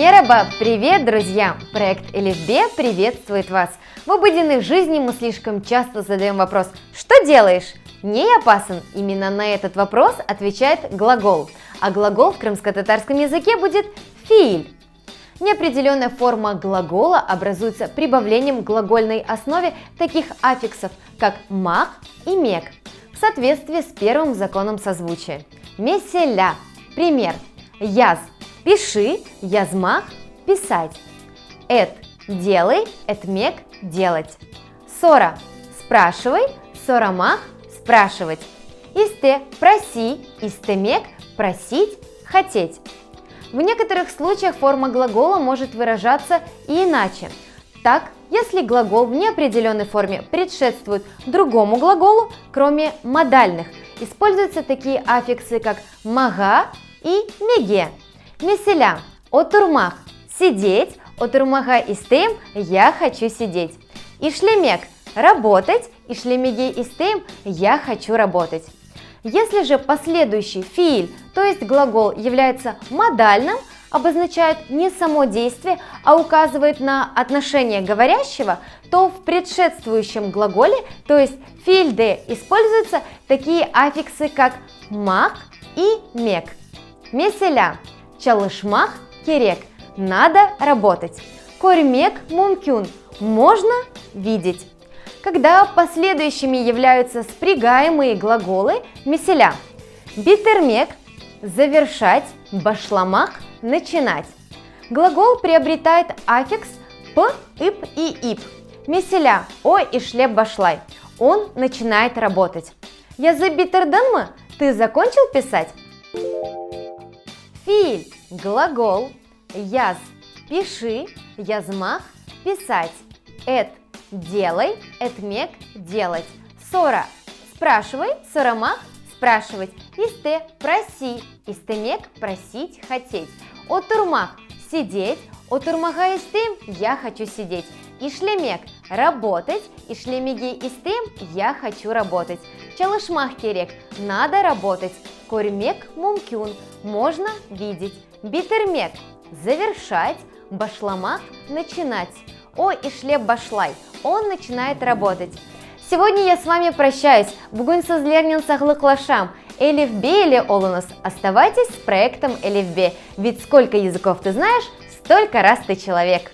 Мераба! Привет, друзья! Проект Элифбе приветствует вас! В обыденной жизни мы слишком часто задаем вопрос «Что делаешь?» Не опасен. Именно на этот вопрос отвечает глагол. А глагол в крымско-татарском языке будет «фииль». Неопределенная форма глагола образуется прибавлением к глагольной основе таких аффиксов, как «мах» и «мек», в соответствии с первым законом созвучия. Меселя. Пример. Яз. Пиши, язмах, писать. Эт – делай, этмек – делать. Сора – спрашивай, сорамах – спрашивать. Исте – проси, истемек – просить, хотеть. В некоторых случаях форма глагола может выражаться и иначе. Так, если глагол в неопределенной форме предшествует другому глаголу, кроме модальных, используются такие аффиксы, как мага и меге. Меселя – отурмах – сидеть, отурмага истеем – я хочу сидеть. Ишлемек – работать, ишлемеге истеем – я хочу работать. Если же последующий фииль, то есть глагол, является модальным, обозначает не само действие, а указывает на отношение говорящего, то в предшествующем глаголе, то есть фииль-де, используются такие аффиксы, как мах и мек. Меселя – Чалышмах керек – надо работать. Кормек мумкюн – можно видеть. Когда последующими являются спрягаемые глаголы меселя. Битермек – завершать, башламах – начинать. Глагол приобретает аффикс п, ип и ип. Меселя – о ишлеп башлай – он начинает работать. Язы битерданмы – ты закончил писать? Фииль – глагол, яз – пиши, язмах – писать, эт – делай, этмек – делать, сора – спрашивай, сорамах – спрашивать, исте – проси, истемек – просить, хотеть, отурмах – сидеть, отурмага истем – я хочу сидеть, ишлемек – работать, ишлемеге истем – я хочу работать, чалышмах керек – надо работать, кормек мумкюн – можно видеть, битермек – завершать, башламах – начинать, о ишлеп башлай – он начинает работать. Сегодня я с вами прощаюсь. Бүгін сізлерден сағлықлашам. Элифбе или олуныз. Оставайтесь с проектом Элифбе. Ведь сколько языков ты знаешь, столько раз ты человек.